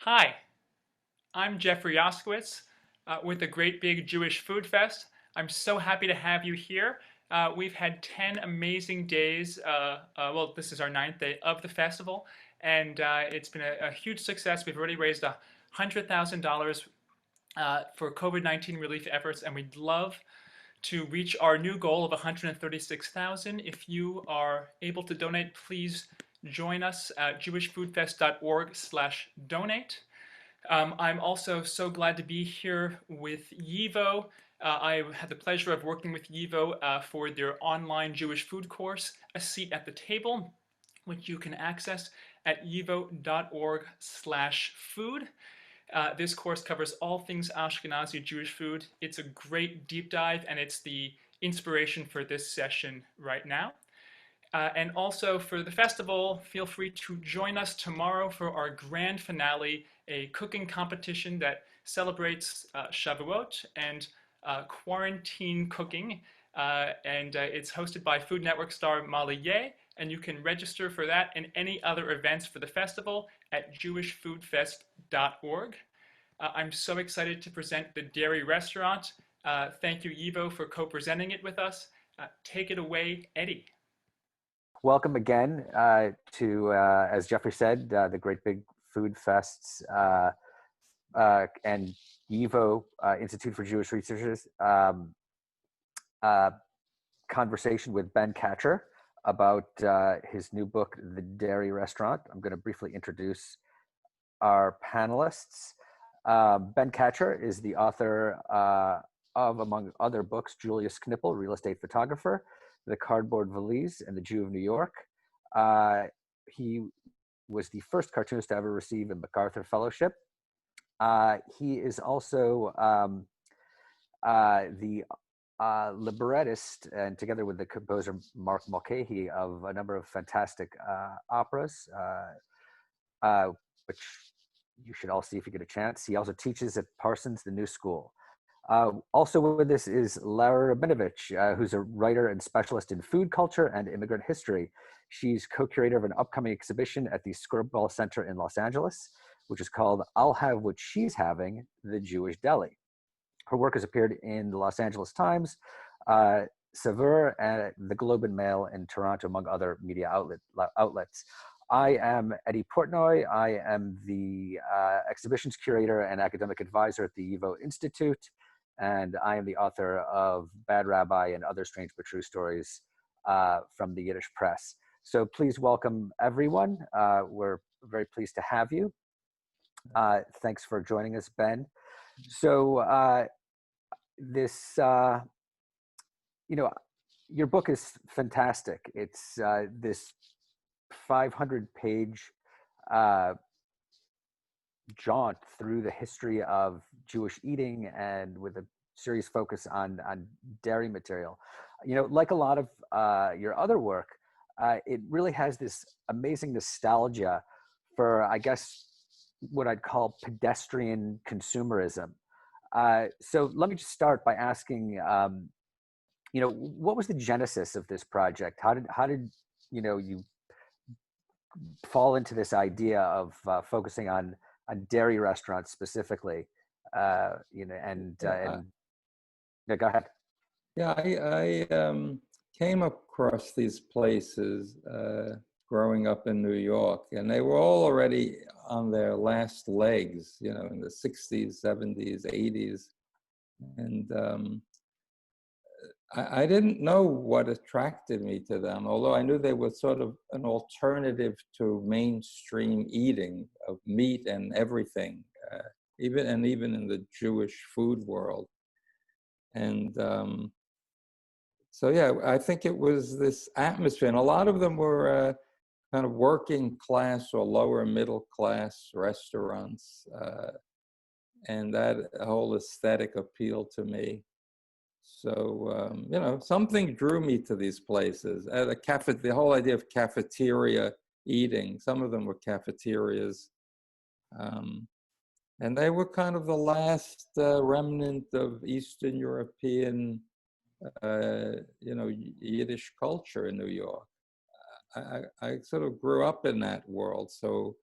Hi, I'm Jeffrey Yoskowitz with the Great Big Jewish Food Fest. I'm so happy to have you here. We've had 10 amazing days. Well, this is our ninth day of the festival, and it's been a huge success. We've already raised $100,000 for COVID-19 relief efforts, and we'd love to reach our new goal of 136,000. If you are able to donate, please join us at jewishfoodfest.org/donate. I'm also so glad to be here with YIVO. I had the pleasure of working with YIVO for their online Jewish food course, A Seat at the Table, which you can access at yivo.org/food. This course covers all things Ashkenazi Jewish food. It's a great deep dive, and it's the inspiration for this session right now. And also for the festival, feel free to join us tomorrow for our grand finale, a cooking competition that celebrates Shavuot and quarantine cooking. It's hosted by Food Network star Molly Ye, and you can register for that and any other events for the festival at jewishfoodfest.org. I'm so excited to present the Dairy Restaurant. Thank you, YIVO, for co-presenting it with us. Take it away, Eddy. Welcome again to, as Jeffrey said, the Great Big Food Fests and YIVO, Institute for Jewish Researchers, conversation with Ben Katchor about his new book, The Dairy Restaurant. I'm going to briefly introduce our panelists. Ben Katchor is the author of, among other books, Julius Knipple, Real Estate Photographer, The Cardboard Valise, and The Jew of New York. He was the first cartoonist to ever receive a MacArthur Fellowship. He is also the librettist, and together with the composer Mark Mulcahy, of a number of fantastic operas, which you should all see if you get a chance. He also teaches at Parsons, the New School. Also with us is Lara Rabinovitch, who's a writer and specialist in food culture and immigrant history. She's co-curator of an upcoming exhibition at the Skirball Center in Los Angeles, which is called I'll Have What She's Having, The Jewish Deli. Her work has appeared in the Los Angeles Times, Saveur, and the Globe and Mail in Toronto, among other media outlets. I am Eddy Portnoy. I am the exhibitions curator and academic advisor at the YIVO Institute, and I am the author of Bad Rabbi and Other Strange But True Stories from the Yiddish Press. So please welcome everyone. We're very pleased to have you. Thanks for joining us, Ben. So your book is fantastic. It's this 500-page jaunt through the history of Jewish eating, and with a serious focus on dairy material. Like a lot of your other work, it really has this amazing nostalgia for, I guess, what I'd call pedestrian consumerism. So let me just start by asking, what was the genesis of this project? How did you fall into this idea of focusing on dairy restaurants specifically? Go ahead. Yeah, I came across these places growing up in New York, and they were all already on their last legs, in the 60s, 70s, 80s. And I didn't know what attracted me to them, although I knew they were sort of an alternative to mainstream eating of meat and everything, even in the Jewish food world. And so, yeah, I think it was this atmosphere, and a lot of them were kind of working class or lower middle class restaurants, and that whole aesthetic appealed to me. So, something drew me to these places. The whole idea of cafeteria eating, some of them were cafeterias. And they were kind of the last remnant of Eastern European, Yiddish culture in New York. I sort of grew up in that world. So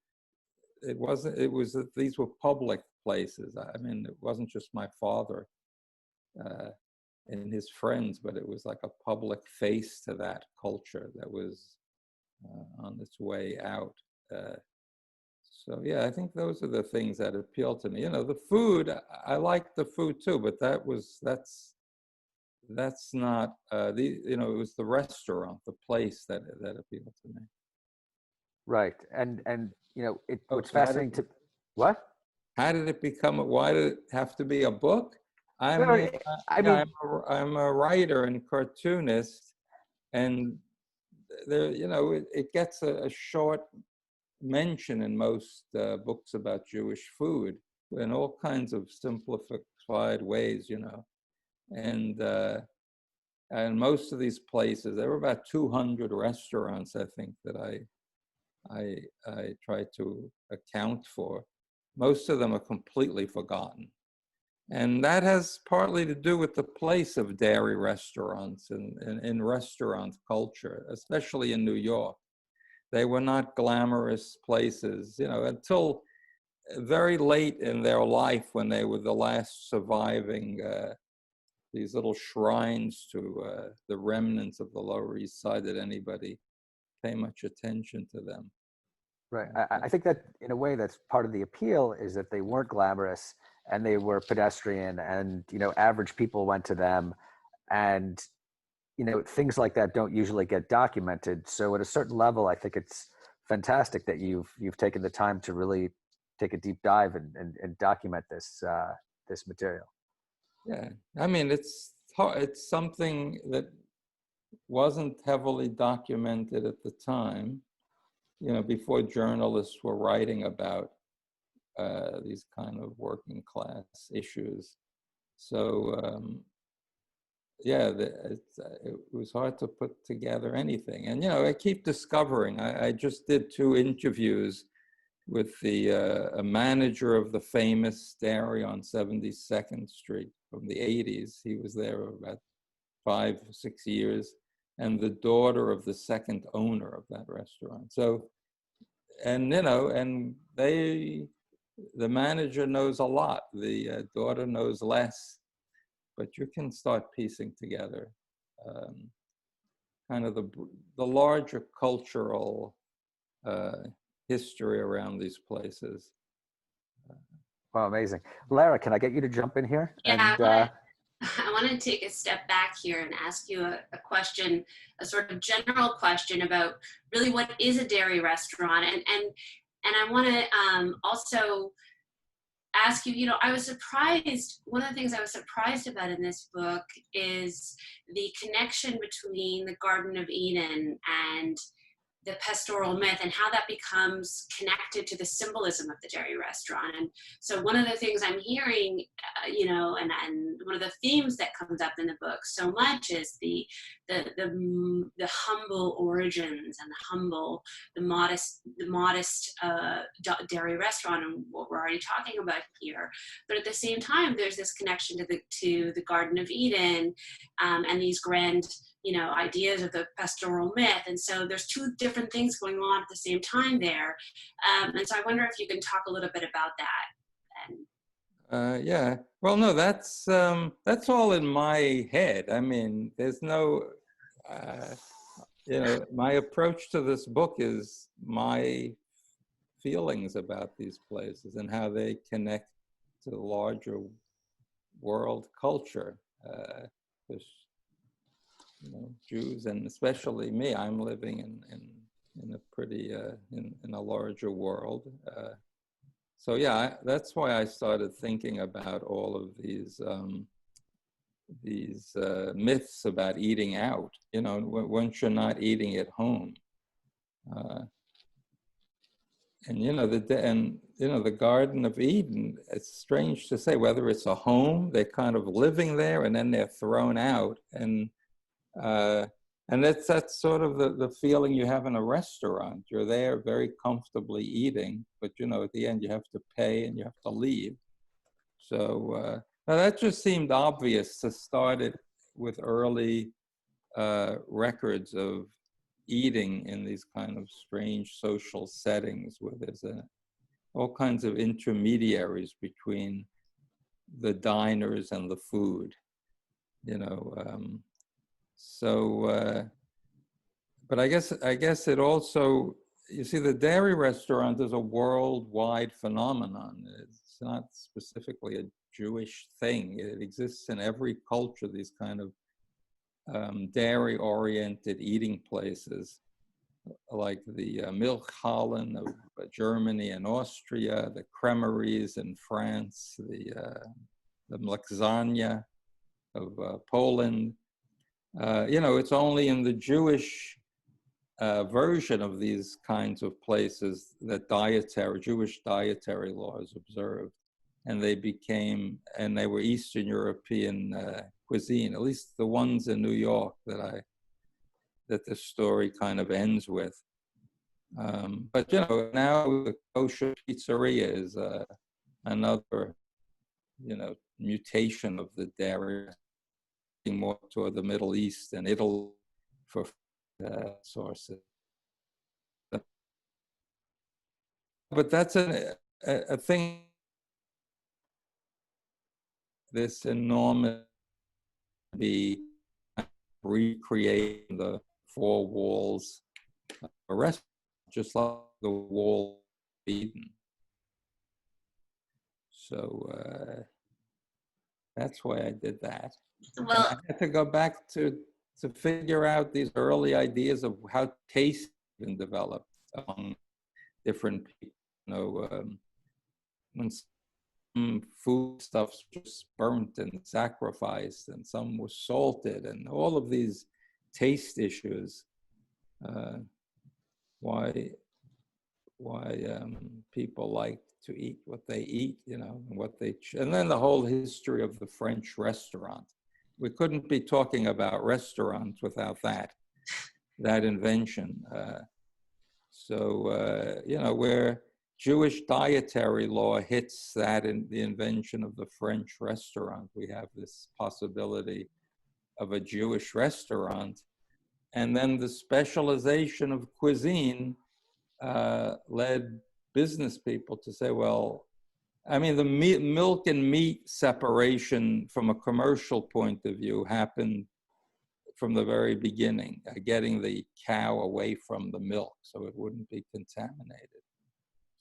it wasn't, it was that these were public places. I mean, it wasn't just my father and his friends, but it was like a public face to that culture that was on its way out. So yeah, I think those are the things that appeal to me. You know, the food, I like the food too, but that's not you know, it was the restaurant, the place that appealed to me. Right, and you know, what's So fascinating to what? how did it become? Why did it have to be a book? I No, mean, I mean, I'm a writer and cartoonist, and there, you know, it gets a short mention in most books about Jewish food in all kinds of simplified ways, you know, and most of these places, there were about 200 restaurants, I think, that I try to account for. Most of them are completely forgotten. And that has partly to do with the place of dairy restaurants and in restaurant culture, especially in New York. They were not glamorous places, you know, until very late in their life when they were the last surviving these little shrines to the remnants of the Lower East Side that anybody pay much attention to them. right. I think that in a way that's part of the appeal is that they weren't glamorous and they were pedestrian, and you know, average people went to them, and you know, things like that don't usually get documented. So at a certain level, I think it's fantastic that you've taken the time to really take a deep dive and document this this material. Yeah, I mean, it's something that wasn't heavily documented at the time, you know, before journalists were writing about these kind of working class issues. So yeah, it was hard to put together anything. And, you know, I keep discovering, I just did 2 interviews with a manager of the famous dairy on 72nd Street from the 80s. He was there about 5 or 6 years, and the daughter of the second owner of that restaurant. So, and, you know, and the manager knows a lot. The daughter knows less, but you can start piecing together kind of the larger cultural history around these places. Wow, amazing. Lara, can I get you to jump in here? Yeah, And I want to take a step back here and ask you a question, a sort of general question about really what is a dairy restaurant, and I want to also ask you, you know, I was surprised, one of the things I was surprised about in this book is the connection between the Garden of Eden and the pastoral myth and how that becomes connected to the symbolism of the dairy restaurant. And so one of the things I'm hearing, you know, and one of the themes that comes up in the book so much is the humble origins and the modest dairy restaurant, and what we're already talking about here. But at the same time, there's this connection to the Garden of Eden and these grand, you know, ideas of the pastoral myth. And so there's 2 different things going on at the same time there. And so I wonder if you can talk a little bit about that. Yeah, well, no, that's all in my head. I mean, there's no, you know, my approach to this book is my feelings about these places and how they connect to the larger world culture. You know, Jews, and especially me, I'm living in a pretty in a larger world. So yeah, that's why I started thinking about all of these myths about eating out. You know, once you're not eating at home, and you know the Garden of Eden. It's strange to say whether it's a home, they're kind of living there, and then they're thrown out, and that's sort of the feeling you have in a restaurant. You're there very comfortably eating, but you know, at the end you have to pay and you have to leave. So now that just seemed obvious to start it with early records of eating in these kind of strange social settings where there's a all kinds of intermediaries between the diners and the food, you know. But I guess it also, you see, the dairy restaurant is a worldwide phenomenon. It's not specifically a Jewish thing. It exists in every culture, these kind of dairy-oriented eating places, like the milekhdike of Germany and Austria, the cremeries in France, the milekhdike of Poland. You know, it's only in the Jewish version of these kinds of places that Jewish dietary laws observed, and they were Eastern European cuisine, at least the ones in New York that the story kind of ends with. But you know, now the kosher pizzeria is another, you know, mutation of the dairy, more toward the Middle East and Italy for sources. But that's a thing, this enormous, be recreating the four walls of a restaurant, just like the wall of Eden. So that's why I did that. Well, and I had to go back to figure out these early ideas of how taste been developed among different people. You know, when some food stuffs was burnt and sacrificed, and some was salted, and all of these taste issues. Why people like to eat what they eat, you know, and then the whole history of the French restaurant. We couldn't be talking about restaurants without that invention. You know, where Jewish dietary law hits that in the invention of the French restaurant, we have this possibility of a Jewish restaurant. And then the specialization of cuisine led business people to say, well, I mean, the milk and meat separation from a commercial point of view happened from the very beginning, getting the cow away from the milk so it wouldn't be contaminated.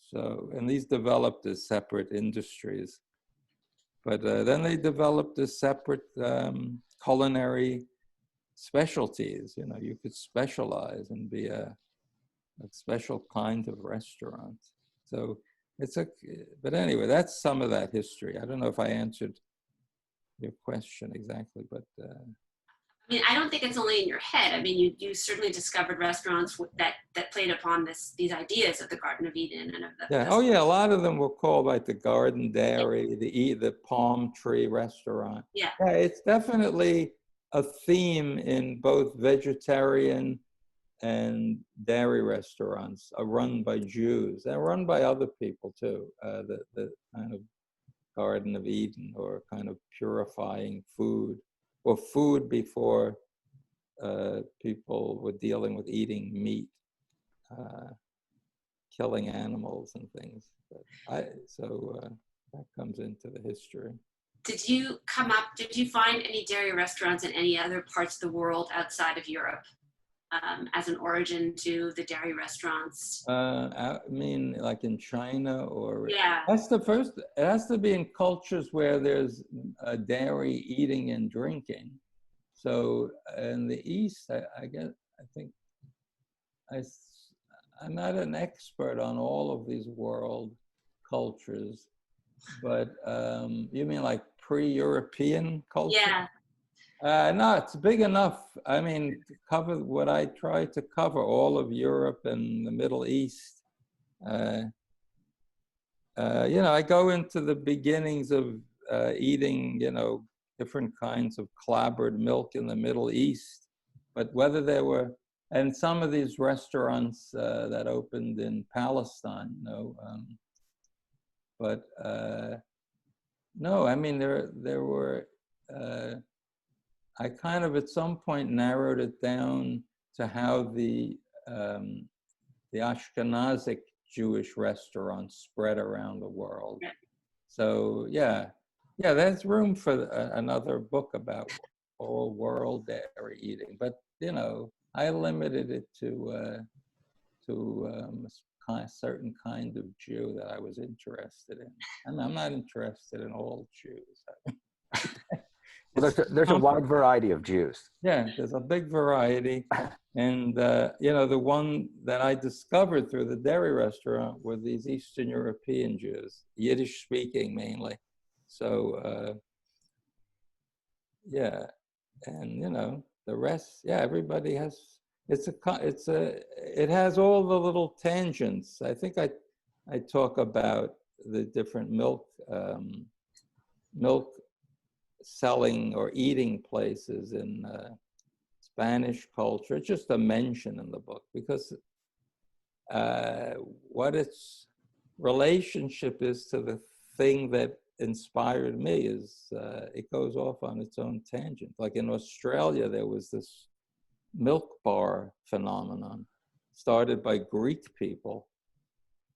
So, and these developed as separate industries. But then they developed as separate culinary specialties. You know, you could specialize and be a special kind of restaurant. So but anyway, that's some of that history. I don't know if I answered your question exactly, but. I mean, I don't think it's only in your head. I mean, you certainly discovered restaurants that played upon these ideas of the Garden of Eden and of the. Yeah. Oh, yeah. A lot of them were called like the Garden Dairy, the Palm Tree Restaurant. Yeah. Yeah. It's definitely a theme in both vegetarian and dairy restaurants are run by Jews. They're run by other people too. The kind of Garden of Eden, or kind of purifying food, or food before people were dealing with eating meat, killing animals and things. So that comes into the history. Did you find any dairy restaurants in any other parts of the world outside of Europe as an origin to the dairy restaurants? I mean, like in China, or Yeah. That's the first. It has to be in cultures where there's dairy eating and drinking. So in the East, I'm not an expert on all of these world cultures, but you mean like pre-European culture? Yeah. No, it's big enough. I mean, to cover what I try to cover, all of Europe and the Middle East. You know, I go into the beginnings of eating, you know, different kinds of clabbered milk in the Middle East. But whether there were, and some of these restaurants that opened in Palestine, you know, but no, I mean, there were, I kind of at some point narrowed it down to how the Ashkenazic Jewish restaurants spread around the world. Right. So yeah, there's room for another book about all world dairy eating, but you know, I limited it to a certain kind of Jew that I was interested in. I'm not interested in all Jews. Well, there's a wide variety of Jews. Yeah, there's a big variety. And, you know, the one that I discovered through the dairy restaurant were these Eastern European Jews, Yiddish speaking mainly. So, yeah, and, you know, the rest, yeah, everybody has, it has all the little tangents. I think I talk about the different milk selling or eating places in Spanish culture. It's just a mention in the book because what its relationship is to the thing that inspired me is it goes off on its own tangent. Like in Australia, there was this milk bar phenomenon started by Greek people,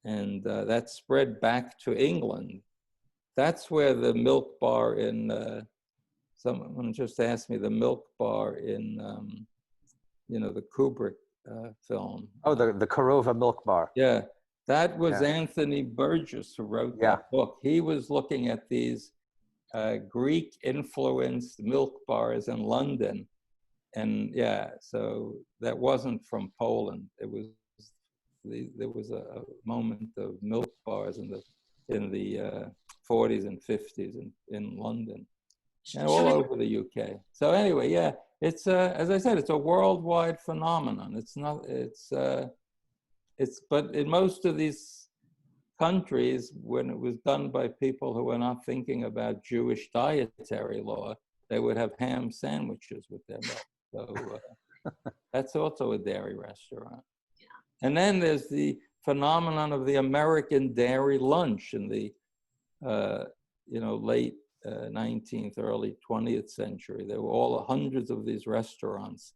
and that spread back to England. That's where the milk bar in someone just asked me, the milk bar in you know, the Kubrick film. Oh, the Korova milk bar. Yeah, that was Anthony Burgess who wrote that book. He was looking at these Greek influenced milk bars in London. And yeah, so that wasn't from Poland. It was there was a moment of milk bars in the 40s and 50s in London, and all over the UK. So anyway, yeah, it's as I said, it's a worldwide phenomenon. It's not. But in most of these countries, when it was done by people who were not thinking about Jewish dietary law, they would have ham sandwiches with their milk. So that's also a dairy restaurant. Yeah. And then there's the phenomenon of the American dairy lunch in the you know, late 19th, early 20th century. There were hundreds of these restaurants,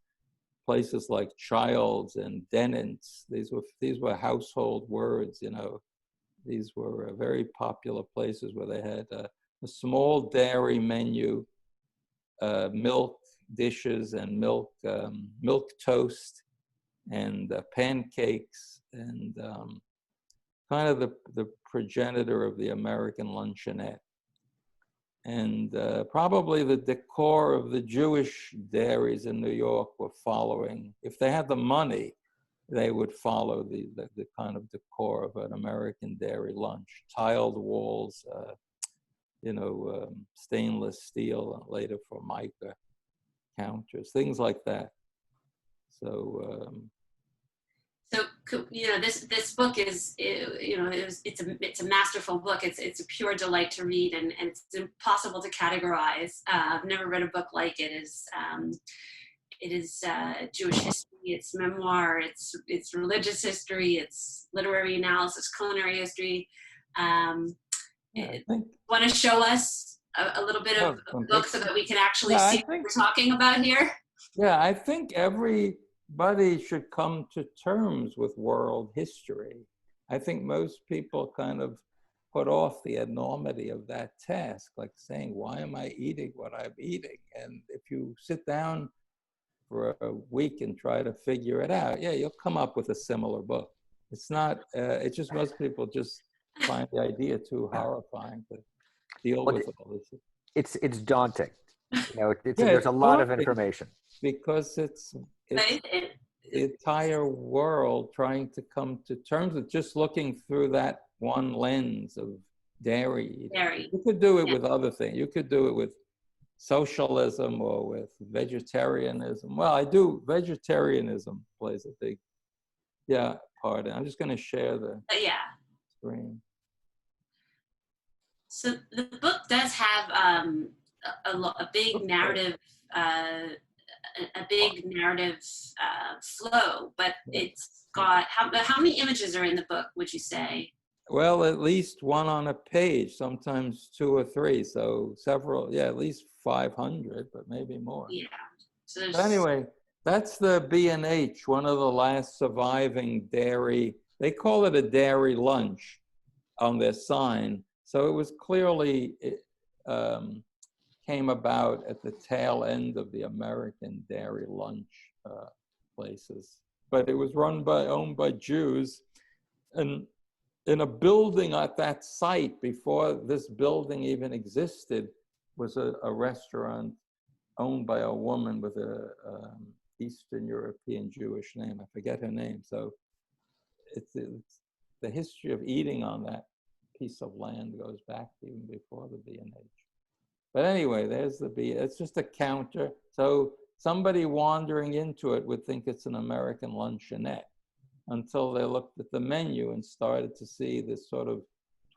places like Child's and Dennett's. These were household words, you know. These were very popular places where they had a small dairy menu, milk dishes and milk toast and pancakes, and kind of the progenitor of the American luncheonette. And probably the decor of the Jewish dairies in New York were following. If they had the money, they would follow the kind of decor of an American dairy lunch. Tiled walls, you know, stainless steel, later Formica counters, things like that. So, you know, this book is, you know, it's a masterful book. It's a pure delight to read, and it's impossible to categorize. I've never read a book like it. It is Jewish history, it's memoir, it's religious history, it's literary analysis, culinary history. Want to show us a little bit of the book so that we can actually see what we're talking about here? Yeah, I think everybody should come to terms with world history. I think most people kind of put off the enormity of that task, like saying, why am I eating what I'm eating? And if you sit down for a week and try to figure it out, yeah, you'll come up with a similar book. It's not, it's just most people just find the idea too horrifying to deal with all this. It's daunting. You know, there's a lot of information. Because it's the entire world trying to come to terms with just looking through that one lens of dairy. You could do it with other things. You could do it with socialism or with vegetarianism. Well, vegetarianism plays a big, part. I'm just going to share the screen. So the book does have a big narrative, flow, but it's got, how many images are in the book, would you say? Well, at least one on a page, sometimes 2 or 3. So several, at least 500, but maybe more. Yeah. So but anyway, that's the B&H, one of the last surviving dairy they call it a dairy lunch on their sign. So it was clearly, came about at the tail end of the American dairy lunch places. But it was owned by Jews. And in a building at that site, before this building even existed, was a restaurant owned by a woman with a Eastern European Jewish name. I forget her name. So it's the history of eating on that piece of land goes back even before the B&H. But anyway, there's the B. It's just a counter. So somebody wandering into it would think it's an American luncheonette until they looked at the menu and started to see this sort of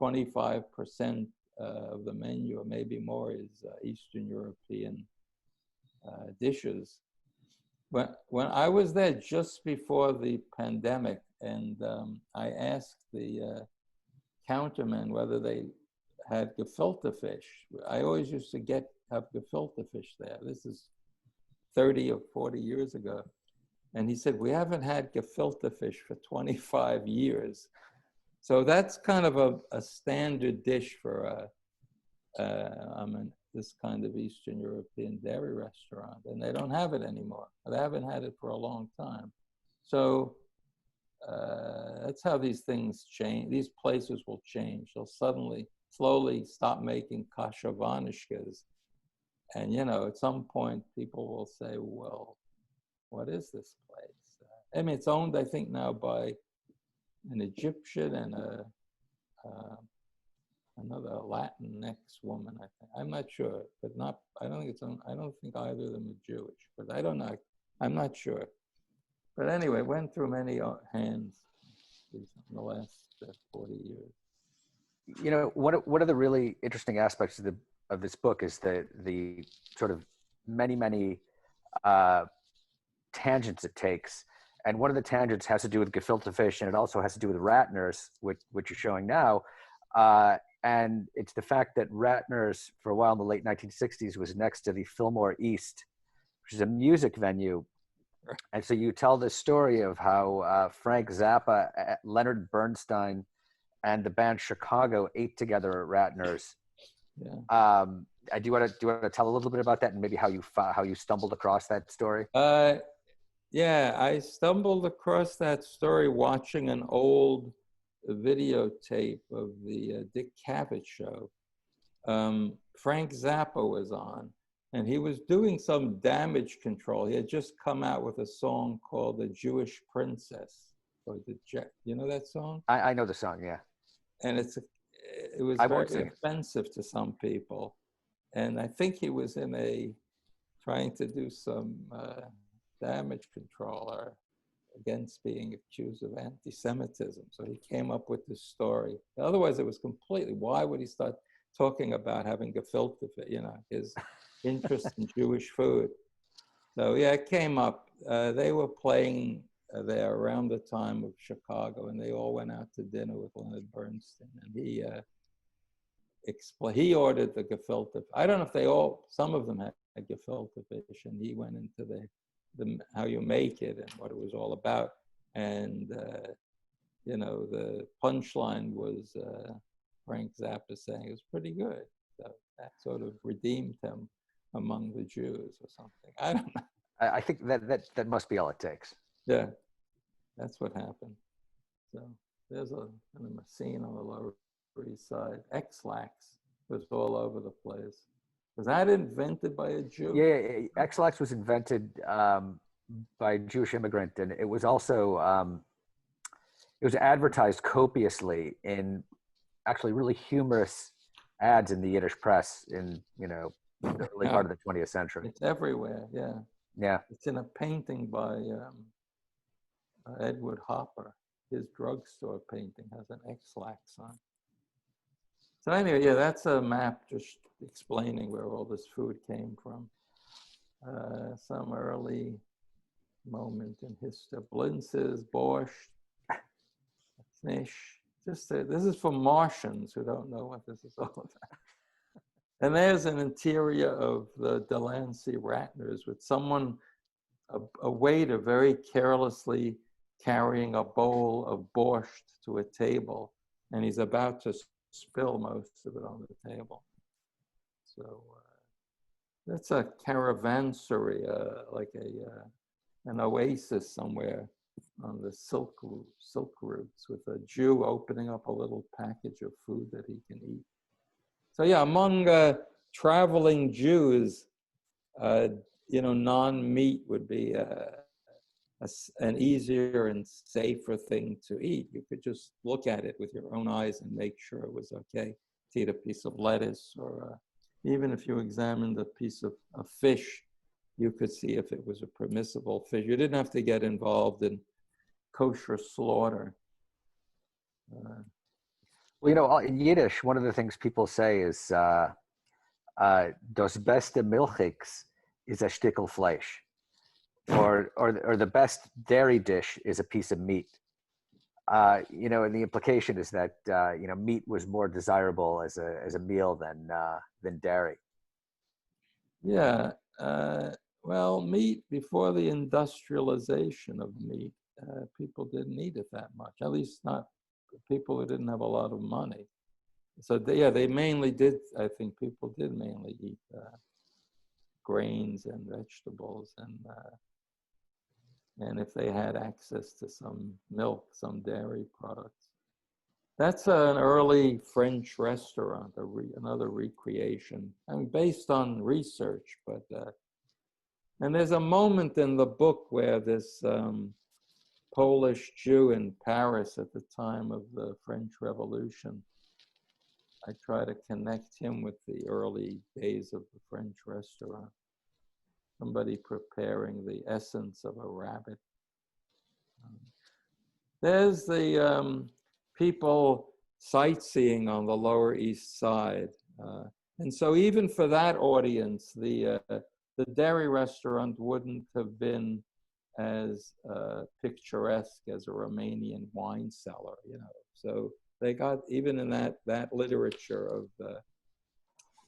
25% of the menu, or maybe more, is Eastern European dishes. When I was there just before the pandemic, and I asked the counterman whether they had gefilte fish. I always used to have gefilte fish there. This is 30 or 40 years ago. And he said, we haven't had gefilte fish for 25 years. So that's kind of a standard dish for this kind of Eastern European dairy restaurant. And they don't have it anymore. They haven't had it for a long time. So that's how these things change. These places will change. They'll slowly stop making kasha vanishkas. And, you know, at some point, people will say, well, what is this place? I mean, it's owned, I think, now by an Egyptian and another Latinx woman, I think. I'm not sure, but I don't think either of them are Jewish, but I don't know. I'm not sure. But anyway, went through many hands in the last 40 years. You know, one of the really interesting aspects of this book is the sort of many tangents it takes. And one of the tangents has to do with gefilte fish, and it also has to do with Ratner's, which you're showing now. And it's the fact that Ratner's, for a while in the late 1960s, was next to the Fillmore East, which is a music venue. And so you tell this story of how Frank Zappa, Leonard Bernstein, and the band Chicago ate together at Ratner's. Yeah. Do you want to tell a little bit about that, and maybe how you stumbled across that story? Yeah, I stumbled across that story watching an old videotape of the Dick Cavett show. Frank Zappa was on, and he was doing some damage control. He had just come out with a song called "The Jewish Princess." You know that song? I know the song, yeah. And it was very offensive to some people. And I think he was trying to do some damage control or against being accused of anti-Semitism. So he came up with this story. Otherwise, it was why would he start talking about having gefilte, his interest in Jewish food? So yeah, it came up. They were playing there around the time of Chicago, and they all went out to dinner with Leonard Bernstein, and he ordered the gefilte. I don't know if some of them had gefilte fish, and he went into the how you make it and what it was all about. And the punchline was Frank Zappa saying it was pretty good. So that sort of redeemed him among the Jews or something. I don't know. I think that must be all it takes. Yeah, that's what happened. So there's a scene on the Lower East Side. X-Lax was all over the place. Was that invented by a Jew? Yeah, X-Lax was invented by a Jewish immigrant, and it was also it was advertised copiously in actually really humorous ads in the Yiddish Press in the early part of the 20th century. It's everywhere. Yeah. Yeah. It's in a painting by Edward Hopper. His drugstore painting has an X-Lax on. So anyway, yeah, that's a map just explaining where all this food came from. Some early moment in history. Blintzes, borscht, knish. This is for Martians who don't know what this is all about. And there's an interior of the Delancey Ratner's with someone, a waiter, very carelessly carrying a bowl of borscht to a table, and he's about to spill most of it on the table. So that's a caravanserai, like an oasis somewhere on the silk routes, with a Jew opening up a little package of food that he can eat. So yeah, among traveling Jews, non-meat would be an easier and safer thing to eat. You could just look at it with your own eyes and make sure it was okay to eat a piece of lettuce, or even if you examined a piece of fish, you could see if it was a permissible fish. You didn't have to get involved in kosher slaughter. Well, in Yiddish, one of the things people say is das beste milekhdike is a stickel Fleisch, or the best dairy dish is a piece of meat. And the implication is that meat was more desirable as a meal than dairy. Yeah, well, meat, before the industrialization of meat, people didn't eat it that much. At least not people who didn't have a lot of money. So they mainly did. I think people did mainly eat grains and vegetables, and if they had access to some milk, some dairy products. That's an early French restaurant, another recreation. I mean, based on research, but and there's a moment in the book where this Polish Jew in Paris at the time of the French Revolution, I try to connect him with the early days of the French restaurant. Somebody preparing the essence of a rabbit. There's the people sightseeing on the Lower East Side. And so even for that audience, the dairy restaurant wouldn't have been as picturesque as a Romanian wine cellar, So they got, even in that literature of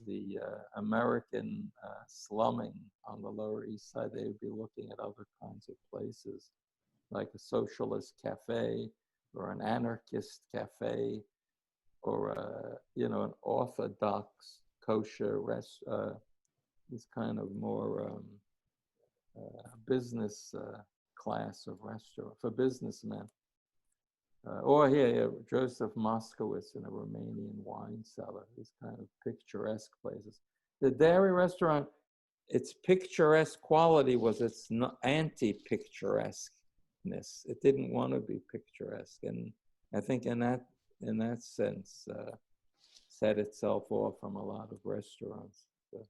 the American slumming on the Lower East Side, they would be looking at other kinds of places, like a socialist cafe or an anarchist cafe, or an orthodox kosher these kind of more business class of restaurant for businessmen. Or here, Joseph Moskowitz in a Romanian wine cellar, these kind of picturesque places. The dairy restaurant, its picturesque quality was its anti-picturesqueness. It didn't want to be picturesque, and I think in that sense, set itself off from a lot of restaurants. But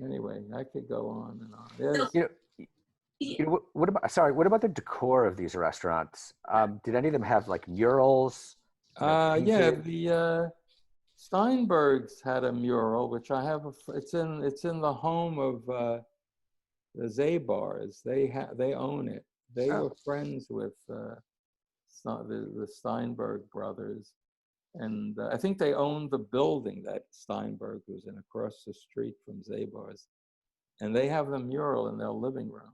anyway, I could go on and on. What about the decor of these restaurants? Did any of them have like murals? The Steinbergs had a mural, which I have. It's in the home of the Zabars. They own it. They were friends with the Steinberg brothers, and I think they owned the building that Steinberg was in across the street from Zabars, and they have the mural in their living room.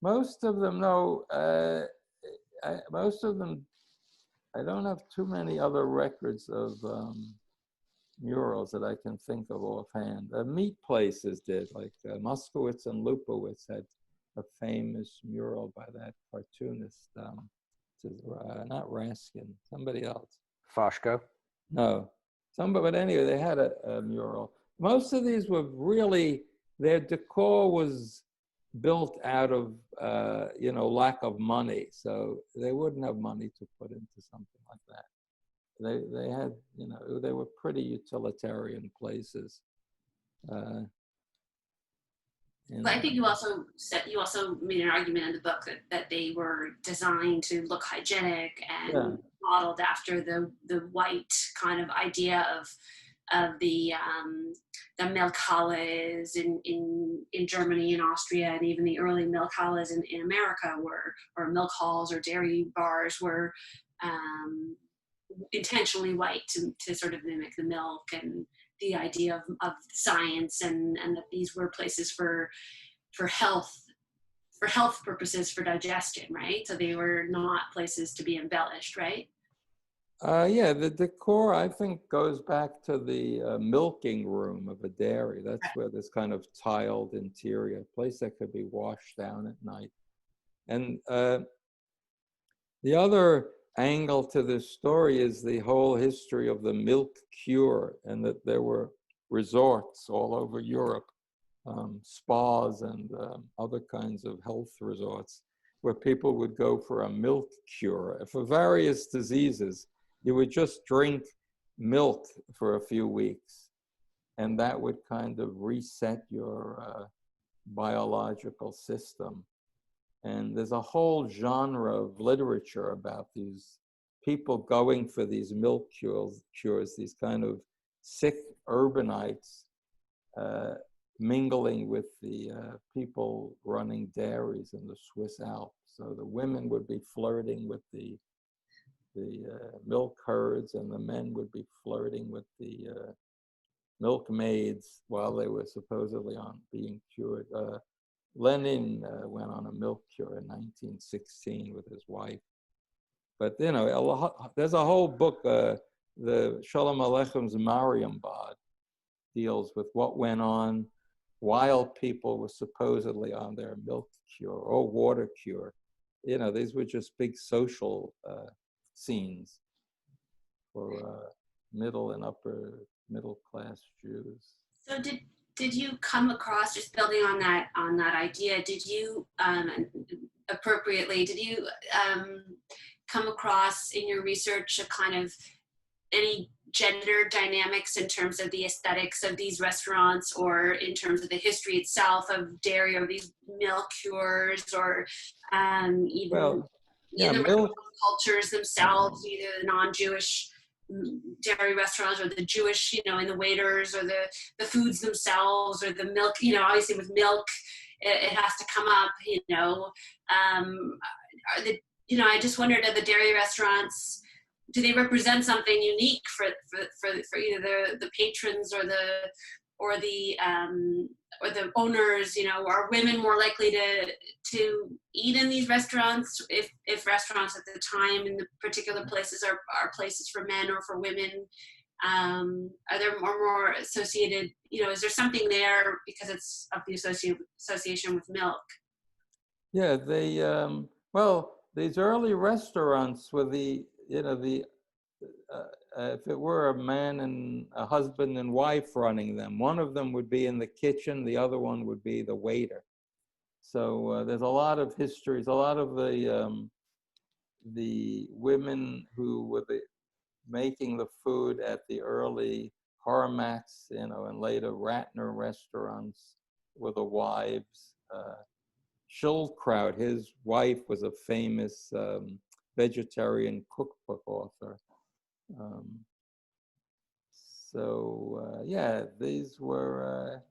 Most of them, I don't have too many other records of murals that I can think of offhand. Meat places did, like Moskowitz and Lupowitz had a famous mural by that cartoonist, not Raskin, somebody else. Foshko? No, but anyway, they had a mural. Most of these were really, their decor was built out of lack of money, so they wouldn't have money to put into something like that. They had, they were pretty utilitarian places. I think you also made an argument in the book that they were designed to look hygienic and modeled after the white kind of idea of the milkhalles in Germany and Austria, and even the early milkhalles in America or milk halls or dairy bars were intentionally white to sort of mimic the milk and the idea of science, and that these were places for health for health purposes, for digestion, right? So they were not places to be embellished, right? Yeah, the decor, I think, goes back to the milking room of a dairy. That's where this kind of tiled interior, a place that could be washed down at night. And the other angle to this story is the whole history of the milk cure, and that there were resorts all over Europe, spas and other kinds of health resorts, where people would go for a milk cure for various diseases. You would just drink milk for a few weeks, and that would kind of reset your biological system. And there's a whole genre of literature about these people going for these milk cures, these kind of sick urbanites mingling with the people running dairies in the Swiss Alps. So the women would be flirting with the milk herds, and the men would be flirting with the milkmaids while they were supposedly on being cured. Lenin went on a milk cure in 1916 with his wife. But, you know, there's a whole book, the Shalom Aleicham's Mariambad, deals with what went on while people were supposedly on their milk cure or water cure. You know, these were just big social scenes for middle and upper middle class Jews. So did you come across, just building on that idea, did you appropriately, did you come across in your research a kind of any gender dynamics in terms of the aesthetics of these restaurants, or in terms of the history itself of dairy, or these milk cures, or even the milk cultures themselves, either the non-Jewish dairy restaurants or the Jewish, you know, in the waiters, or the foods themselves, or the milk, you know, obviously with milk, it has to come up, you know. I just wondered, are the dairy restaurants, do they represent something unique for either the patrons or the owners? You know, are women more likely to eat in these restaurants if restaurants at the time in the particular places are places for men or for women? Are there more associated? You know, is there something there because it's of the association with milk? Yeah, these early restaurants were if it were a man and a husband and wife running them, one of them would be in the kitchen, the other one would be the waiter. So there's a lot of histories, a lot of the women who were making the food at the early Harmax, you know, and later Ratner restaurants were the wives. Schildkraut, his wife, was a famous vegetarian cookbook author. These were,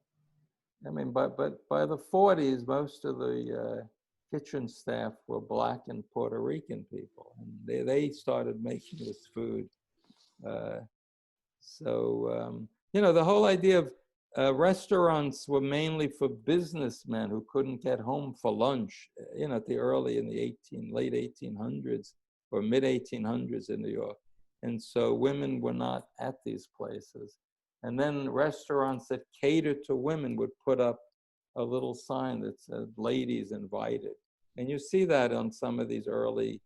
but by the 40s, most of the kitchen staff were Black and Puerto Rican people, and they started making this food. The whole idea of restaurants were mainly for businessmen who couldn't get home for lunch, in the late 1800s or mid 1800s in New York. And so women were not at these places. And then restaurants that catered to women would put up a little sign that said, "Ladies invited." And you see that on some of these early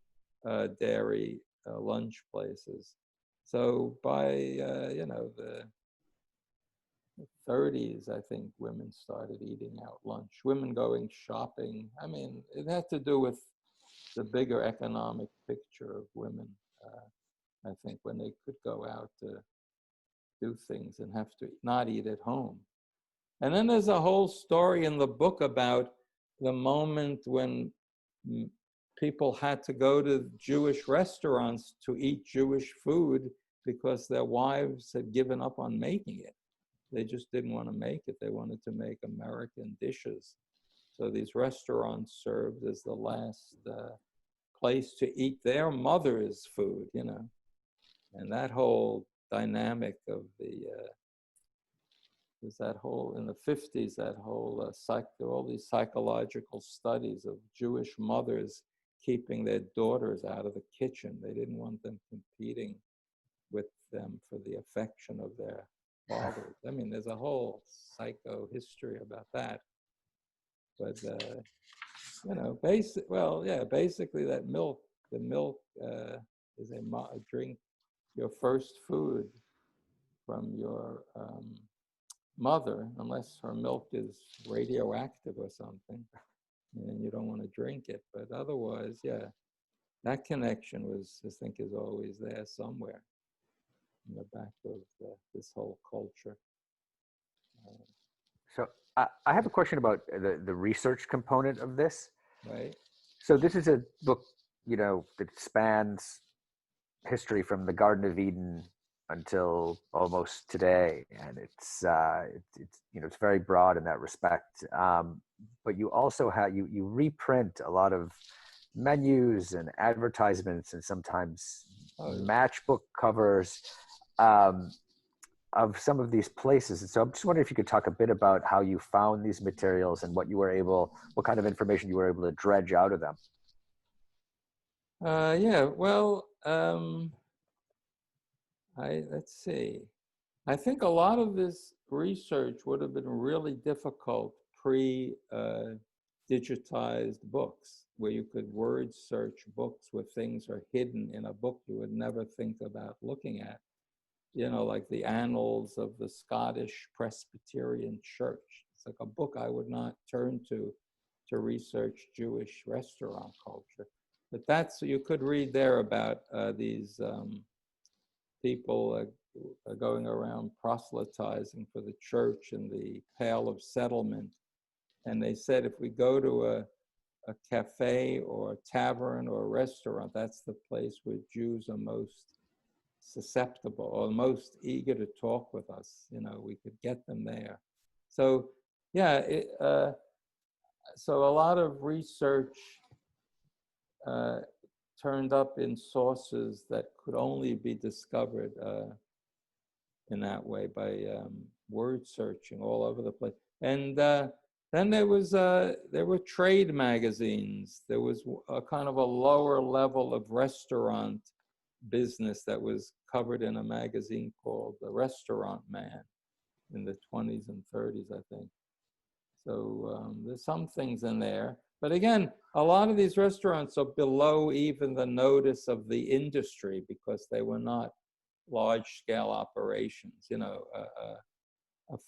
dairy lunch places. So by, the 30s, I think women started eating out lunch, women going shopping. I mean, it had to do with the bigger economic picture of women. I think when they could go out to do things and have to not eat at home. And then there's a whole story in the book about the moment when people had to go to Jewish restaurants to eat Jewish food because their wives had given up on making it. They just didn't want to make it. They wanted to make American dishes. So these restaurants served as the last place to eat their mother's food, you know. And that whole dynamic of there's that whole, in the 50s, that whole, all these psychological studies of Jewish mothers keeping their daughters out of the kitchen. They didn't want them competing with them for the affection of their fathers. I mean, there's a whole psycho history about that. But, you know, basically that milk, the milk is a drink, your first food from your mother, unless her milk is radioactive or something, and you don't want to drink it. But otherwise, yeah, that connection was, I think, is always there somewhere in the back of this whole culture. So I have a question about the research component of this. Right. So this is a book, you know, that spans history from the Garden of Eden until almost today, and it's you know, it's very broad in that respect. But you also have you reprint a lot of menus and advertisements and sometimes matchbook covers of some of these places. And so I'm just wondering if you could talk a bit about how you found these materials and what kind of information you were able to dredge out of them. Yeah, well, let's see. I think a lot of this research would have been really difficult pre-digitized books, where you could word search books where things are hidden in a book you would never think about looking at. You know, like the Annals of the Scottish Presbyterian Church. It's like a book I would not turn to research Jewish restaurant culture. But you could read there about these people going around proselytizing for the church in the Pale of Settlement. And they said, if we go to a cafe or a tavern or a restaurant, that's the place where Jews are most susceptible or most eager to talk with us. You know, we could get them there. So, yeah, so a lot of research turned up in sources that could only be discovered in that way by word searching all over the place. And then there were trade magazines. There was a kind of a lower level of restaurant business that was covered in a magazine called The Restaurant Man in the 20s and 30s, I think. So there's some things in there. But again, a lot of these restaurants are below even the notice of the industry because they were not large-scale operations. You know, a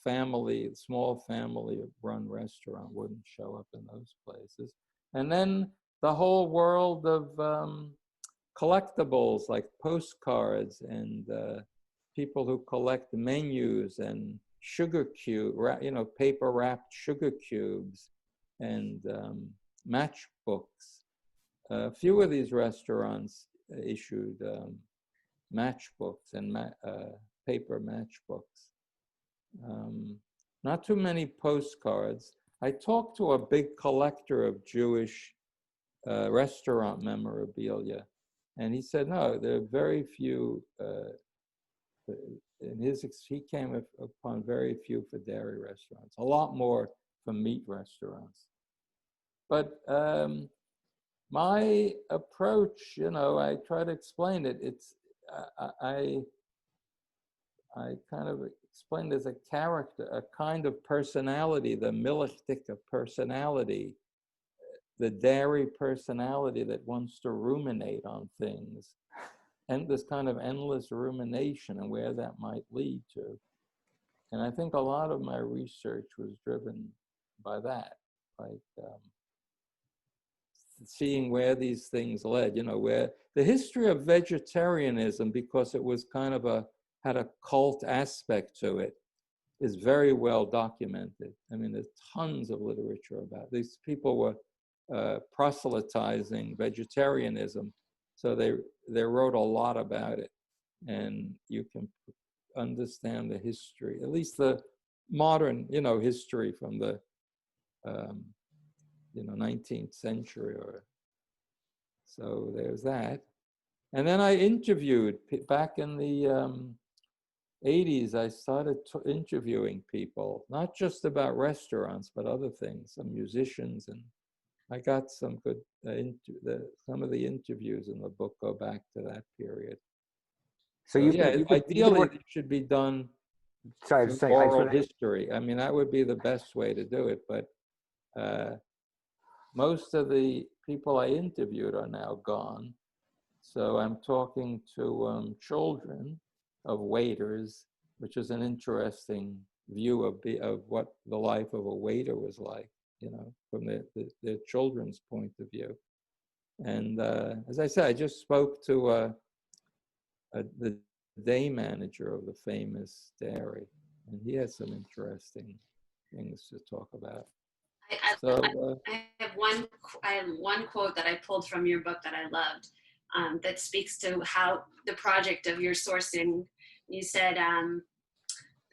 small family-run restaurant wouldn't show up in those places. And then the whole world of collectibles like postcards and people who collect menus and sugar cube, you know, paper wrapped sugar cubes and matchbooks. A few of these restaurants issued matchbooks and paper matchbooks. Not too many postcards. I talked to a big collector of Jewish restaurant memorabilia, and he said, no, there are very few, he came upon very few for dairy restaurants, a lot more for meat restaurants. But my approach, you know, I try to explain it. I kind of explained as a character, a kind of personality, the milekhdike personality, the dairy personality that wants to ruminate on things, and this kind of endless rumination and where that might lead to. And I think a lot of my research was driven by that, like seeing where these things led, you know, where the history of vegetarianism, because it was kind of had a cult aspect to it, is very well documented. I mean, there's tons of literature about it. These people were proselytizing vegetarianism, so they wrote a lot about it, and you can understand the history, at least the modern, you know, history from the 19th century or so. There's that. And then I interviewed back in the 80s, I started interviewing people, not just about restaurants, but other things, some musicians, and I got some good, some of the interviews in the book go back to that period. So ideally, it should be done sorry, I was through just saying, oral history. I mean, that would be the best way to do it, but most of the people I interviewed are now gone. So I'm talking to children of waiters, which is an interesting view of what the life of a waiter was like, you know, from their children's point of view. And as I said, I just spoke to the day manager of the famous dairy, and he has some interesting things to talk about. I have one quote that I pulled from your book that I loved, that speaks to how the project of your sourcing. You said,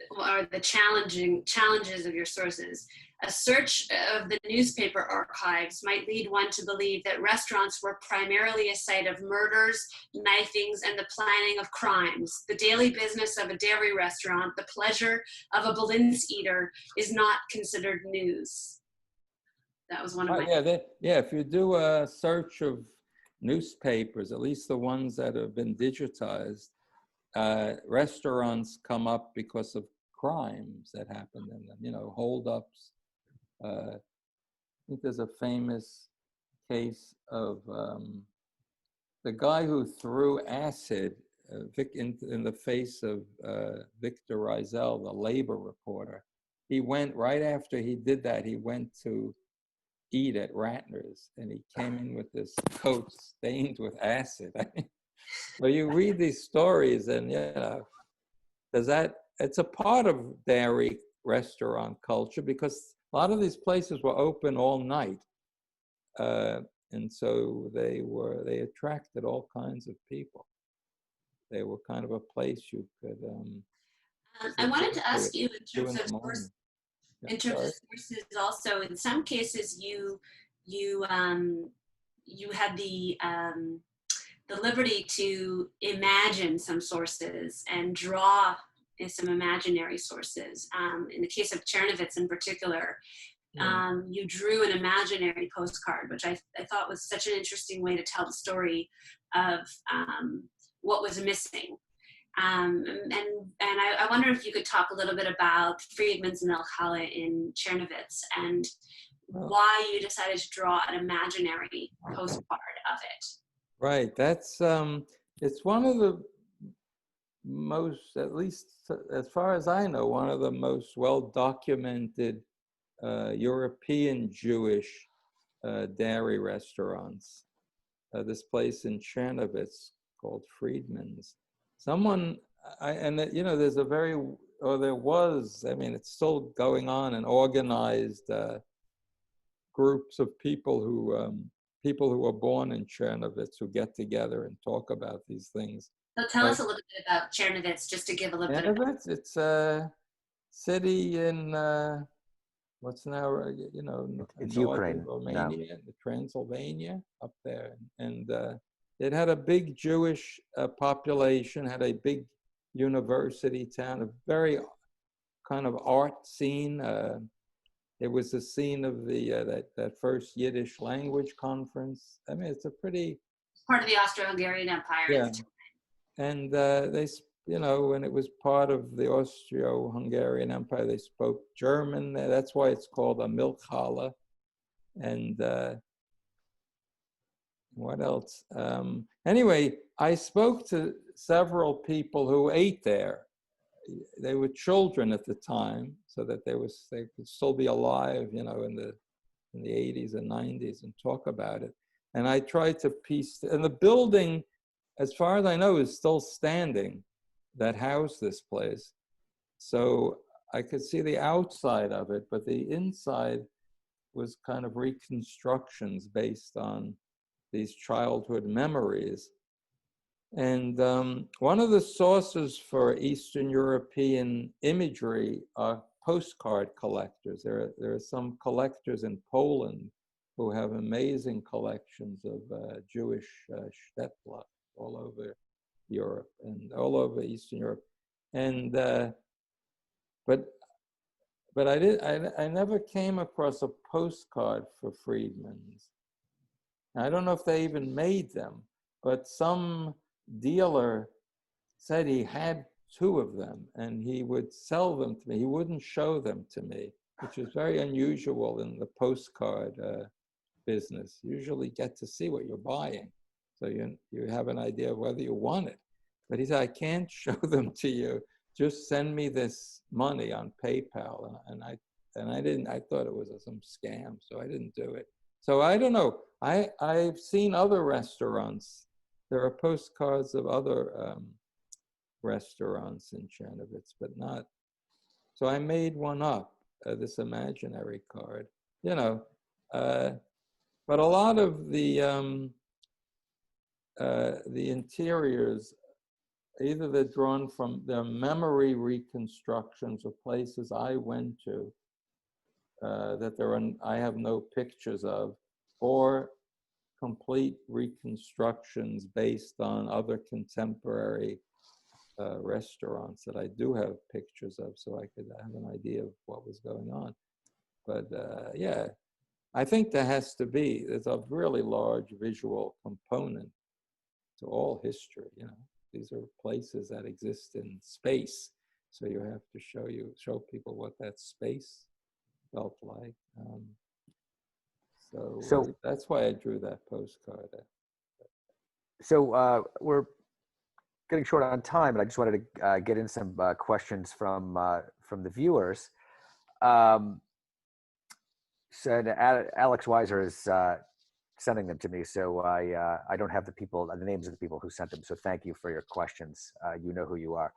or the challenges of your sources. A search of the newspaper archives might lead one to believe that restaurants were primarily a site of murders, knifings, and the planning of crimes. The daily business of a dairy restaurant, the pleasure of a Berlin's eater, is not considered news. That was one of my... If you do a search of newspapers, at least the ones that have been digitized, restaurants come up because of crimes that happened in them, you know, holdups. I think there's a famous case of the guy who threw acid in the face of Victor Rizel, the labor reporter. He went, right after he did that, he went to eat at Ratner's, and he came in with this coat stained with acid. Well, you read these stories, and you know, it's a part of dairy restaurant culture, because a lot of these places were open all night, and so they attracted all kinds of people. They were kind of a place you could. I wanted to ask you in terms of sources. Also, in some cases, you had the liberty to imagine some sources and draw some imaginary sources. In the case of Chernovitz in particular, you drew an imaginary postcard, which I thought was such an interesting way to tell the story of what was missing. And I wonder if you could talk a little bit about Friedman's milekhdike in Chernovitz and why you decided to draw an imaginary postcard of it. Right, that's it's one of the most, at least as far as I know, one of the most well-documented European Jewish dairy restaurants. This place in Chernovitz called Friedman's. Someone, you know, there was, I mean, it's still going on, and organized groups of people who were born in Chernovitz who get together and talk about these things. So tell us a little bit about Chernovitz, just to give a little bit of... Chernovitz, it's a city in what's now, you know, it's Ukraine, Romania, Transylvania, up there, and it had a big Jewish population, had a big university town, a very kind of art scene. It was the scene of the that first Yiddish language conference. I mean, it's a pretty... Part of the Austro-Hungarian Empire. Yeah, and they, you know, when it was part of the Austro-Hungarian Empire, they spoke German there. That's why it's called a milekhdike. And what else? Anyway, I spoke to several people who ate there. They were children at the time, so that they could still be alive, you know, in the 80s and 90s, and talk about it. And I tried to piece, and the building, as far as I know, is still standing, that housed this place. So I could see the outside of it, but the inside was kind of reconstructions based on these childhood memories. And one of the sources for Eastern European imagery are postcard collectors. There are some collectors in Poland who have amazing collections of Jewish shtetl all over Europe and all over Eastern Europe. And but I never came across a postcard for Friedman's. I don't know if they even made them, but some dealer said he had 2 of them and he would sell them to me. He wouldn't show them to me, which is very unusual in the postcard business. You usually get to see what you're buying, so you have an idea of whether you want it. But he said, I can't show them to you. Just send me this money on PayPal. And I didn't. I thought it was some scam, so I didn't do it. So I don't know. I've seen other restaurants. There are postcards of other restaurants in Chernovitz, but not. So I made one up, this imaginary card, you know. But a lot of the interiors, either they're drawn from their memory reconstructions of places I went to that I have no pictures of, or complete reconstructions based on other contemporary restaurants that I do have pictures of, so I could have an idea of what was going on. But yeah, I think there's a really large visual component to all history. You know, these are places that exist in space, so you have to show people what that space felt like. So that's why I drew that postcard. So we're getting short on time, and I just wanted to get in some questions from the viewers. So Alex Weiser is sending them to me, so I don't have the names of the people who sent them. So thank you for your questions. You know who you are.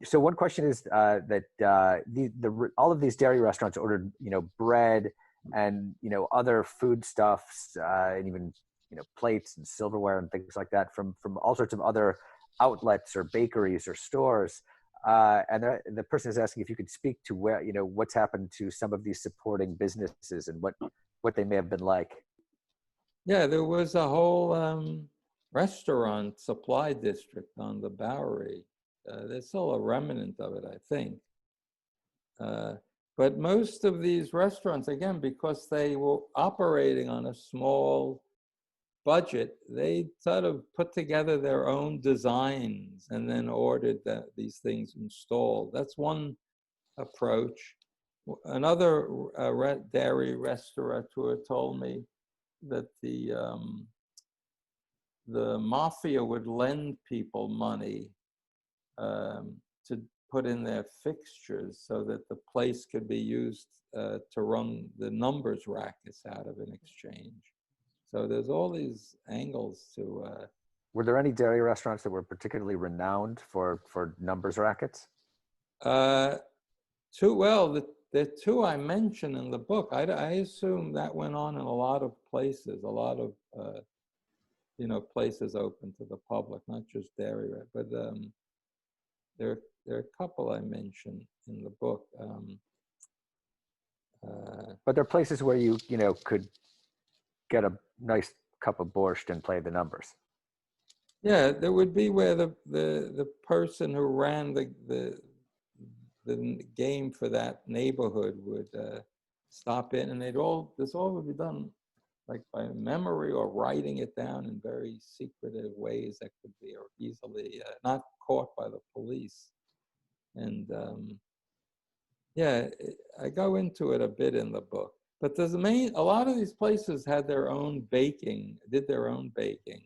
So one question is that all of these dairy restaurants ordered, bread and other foodstuffs and even plates and silverware and things like that from all sorts of other outlets or bakeries or stores. And the person is asking if you could speak to where what's happened to some of these supporting businesses and what they may have been like. Yeah, there was a whole restaurant supply district on the Bowery. There's still a remnant of it, I think. But most of these restaurants, again, because they were operating on a small budget, they sort of put together their own designs and then ordered these things installed. That's one approach. Another dairy restaurateur told me that the mafia would lend people money to put in their fixtures so that the place could be used to run the numbers rackets out of in exchange. So there's all these angles to. Were there any dairy restaurants that were particularly renowned for numbers rackets? The 2 I mentioned in the book, I assume that went on in a lot of places, a lot of places open to the public, not just dairy, but there are a couple I mentioned in the book. But there are places where you could get a nice cup of borscht and play the numbers. Yeah, there would be where the person who ran the game for that neighborhood would stop in, and this all would be done like by memory or writing it down in very secretive ways that could be easily not caught by the police. And yeah, I go into it a bit in the book. But a lot of these places had their own baking, did their own baking.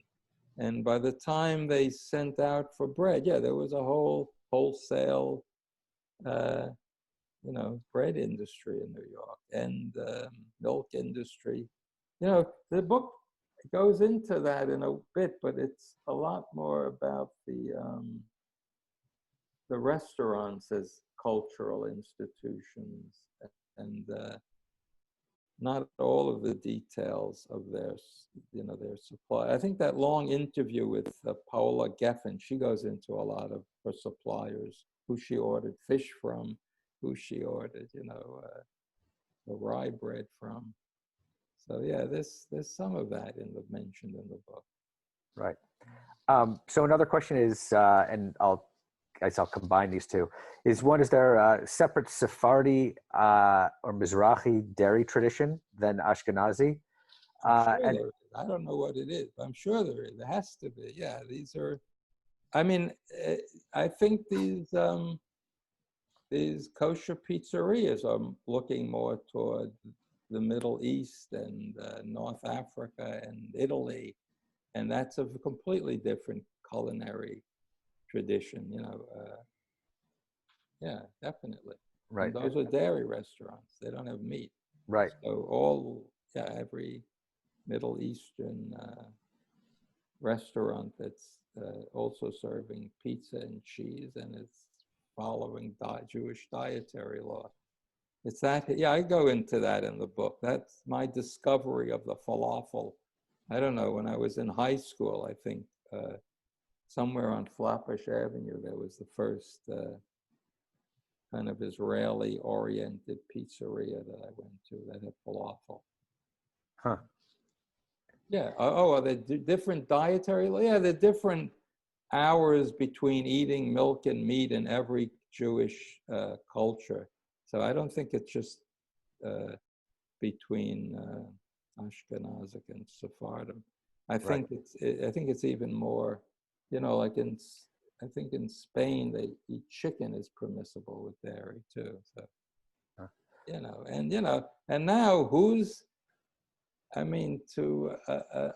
And by the time they sent out for bread, yeah, there was a wholesale, bread industry in New York and milk industry. The book goes into that in a bit, but it's a lot more about the restaurants as cultural institutions and not all of the details of their supply. I think that long interview with Paola Geffen, she goes into a lot of her suppliers, who she ordered fish from, who she ordered, the rye bread from. So yeah, there's some of that mentioned in the book. Right. So another question is, and I'll guess I'll combine these two. Is there a separate Sephardi or Mizrahi dairy tradition than Ashkenazi? I'm sure there is. I don't know what it is, but I'm sure there is. There has to be. Yeah, these are. I mean, I think these kosher pizzerias are looking more toward the Middle East and North Africa and Italy, and that's a completely different culinary tradition. Yeah, definitely. Right. And those are dairy restaurants. They don't have meat. Right. So every Middle Eastern restaurant that's also serving pizza and cheese, and it's following Jewish dietary law. It's that, yeah, I go into that in the book. That's my discovery of the falafel. I don't know, when I was in high school, I think somewhere on Flatbush Avenue, there was the first kind of Israeli-oriented pizzeria that I went to that had falafel. Huh. Yeah. Are there different dietary? Yeah, there are different hours between eating milk and meat in every Jewish culture. So I don't think it's just between Ashkenazic and Sephardim. I think it's even more. Like I think in Spain they eat chicken is permissible with dairy too. So and now to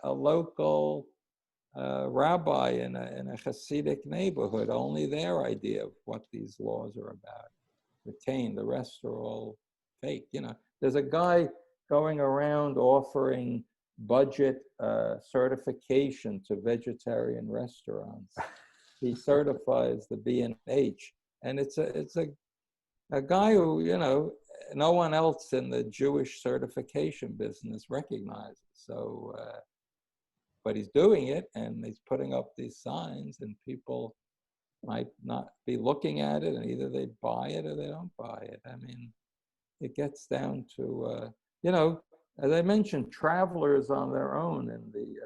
a local rabbi in a Hasidic neighborhood, only their idea of what these laws are about retain. The rest are all fake. There's a guy going around offering budget certification to vegetarian restaurants. He certifies the B&H, and it's a guy who no one else in the Jewish certification business recognizes. So, but he's doing it, and he's putting up these signs, and people might not be looking at it, and either they buy it or they don't buy it. I mean, it gets down to, as I mentioned, travelers on their own in the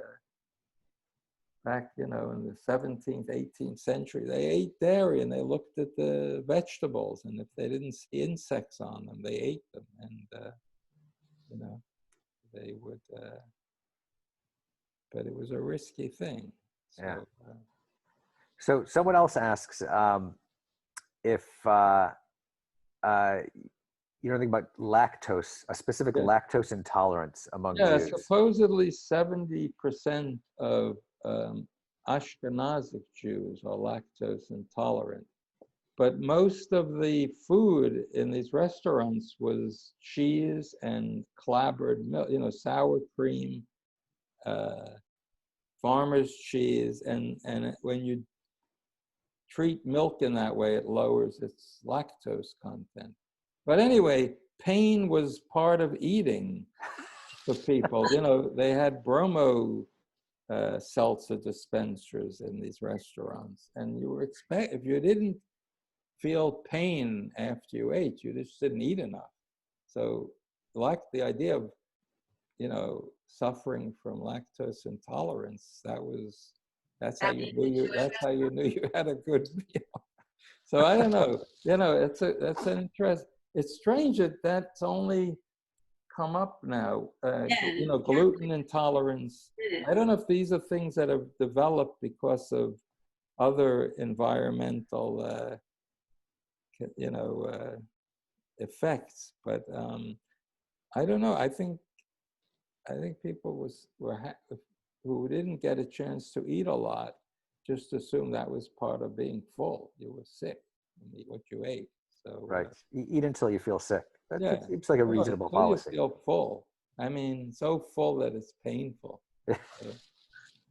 back, in the 17th, 18th century, they ate dairy and they looked at the vegetables, and if they didn't see insects on them, they ate them, and they would. But it was a risky thing. So, yeah. So someone else asks if you know anything about lactose, a specific lactose intolerance among Jews. Yeah, supposedly 70% of Ashkenazic Jews are lactose intolerant. But most of the food in these restaurants was cheese and clabbered milk, sour cream, farmer's cheese, and when you treat milk in that way, it lowers its lactose content. But anyway, pain was part of eating for people. They had bromo seltzer dispensers in these restaurants, and you were if you didn't feel pain after you ate, you just didn't eat enough. So, the idea of suffering from lactose intolerance, that's how you knew you had a good meal. So I don't know. That's an interest. It's strange that that's only come up now. Gluten intolerance. I don't know if these are things that have developed because of other environmental, effects. But I don't know. I think people who didn't get a chance to eat a lot just assumed that was part of being full. You were sick and eat what you ate. So right, eat until you feel sick. That seems like a reasonable policy. You feel full. I mean, so full that it's painful.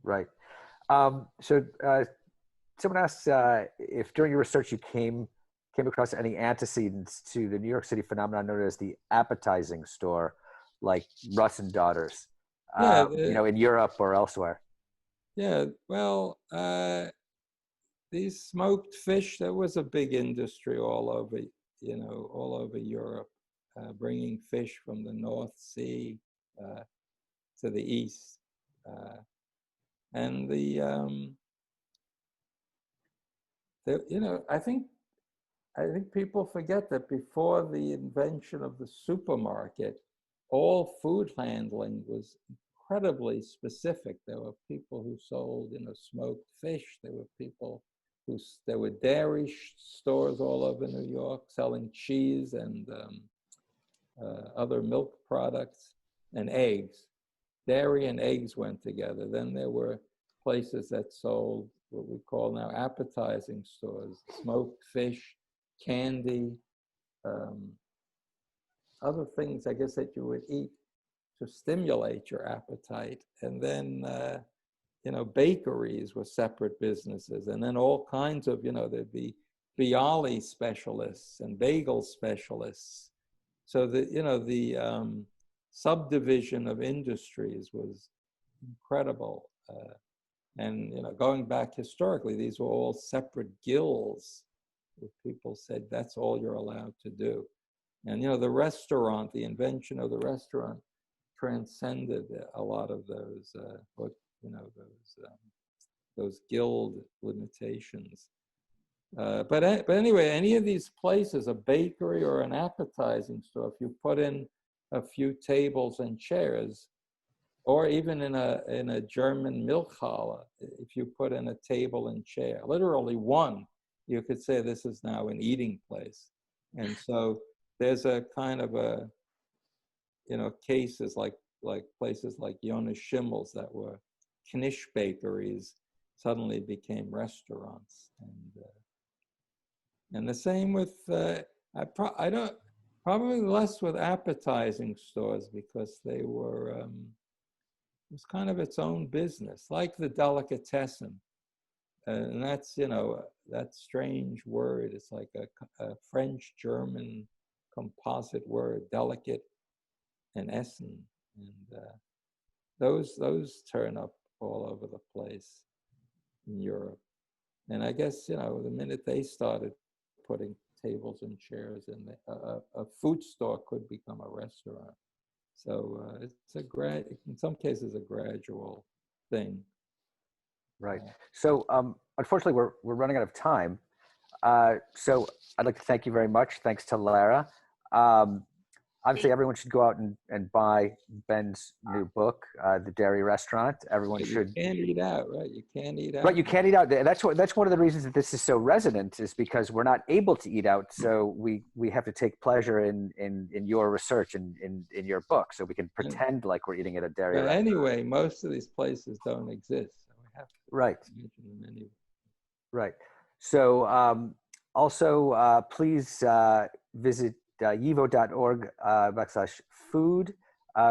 Right. So someone asks if during your research you came across any antecedents to the New York City phenomenon known as the appetizing store, like Russ and Daughters, in Europe or elsewhere. Yeah, well, these smoked fish, there was a big industry all over Europe, bringing fish from the North Sea to the east. And You know, I think people forget that before the invention of the supermarket, all food handling was incredibly specific. There were people who sold, you know, smoked fish. There were people there were dairy stores all over New York selling cheese and other milk products and eggs. Dairy and eggs went together. Then there were places that sold what we call now appetizing stores, smoked fish, candy, other things, I guess, that you would eat to stimulate your appetite. And then, you know, bakeries were separate businesses. And then all kinds of, you know, there'd be bialy specialists and bagel specialists. So the, you know, the subdivision of industries was incredible. And, you know, going back historically, these were all separate guilds where people said that's all you're allowed to do. And, you know, the restaurant, the invention of the restaurant transcended a lot of those, you know, those guild limitations. But anyway, any of these places, a bakery or an appetizing store, if you put in a few tables and chairs, or even in a German milkhalle, if you put in a table and chair, literally one, you could say this is now an eating place. And so there's a kind of a, you know, cases like places like Jonas Schimmel's that were Knish bakeries suddenly became restaurants. And the same with, I don't, probably less with appetizing stores because they were, it was kind of its own business, like the delicatessen. And that's, you know, that strange word. It's like a French-German composite word, delicate and essen. And those turn up all over the place in Europe. And I guess, you know, the minute they started putting tables and chairs in, a food store could become a restaurant. So it's in some cases, a gradual thing. Right. So unfortunately, we're running out of time. So I'd like to thank you very much. Thanks to Lara. Obviously, everyone should go out and buy Ben's new book, The Dairy Restaurant. Everyone should. You can't eat out, right? You can't eat out. Right, you can't eat out. That's one of the reasons that this is so resonant, is because we're not able to eat out. So we have to take pleasure in your research and in your book, so we can pretend like we're eating at a dairy restaurant. Anyway, most of these places don't exist. So we have to mention them anyway. Right. So also please visit yivo.org/food,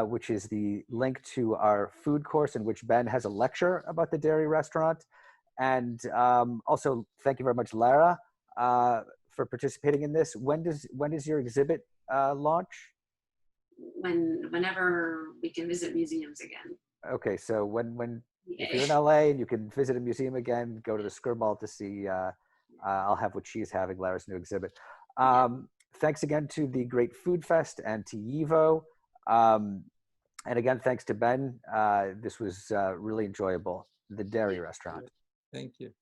which is the link to our food course in which Ben has a lecture about the dairy restaurant. And also thank you very much, Lara, for participating in this. When does your exhibit launch? Whenever we can visit museums again. Okay, so if you're in LA and you can visit a museum again, go to the Skirball to see, I'll have what she's having, Lara's new exhibit. Thanks again to the Great Food Fest and to YIVO. And again, thanks to Ben. This was really enjoyable. The Dairy Restaurant. Thank you.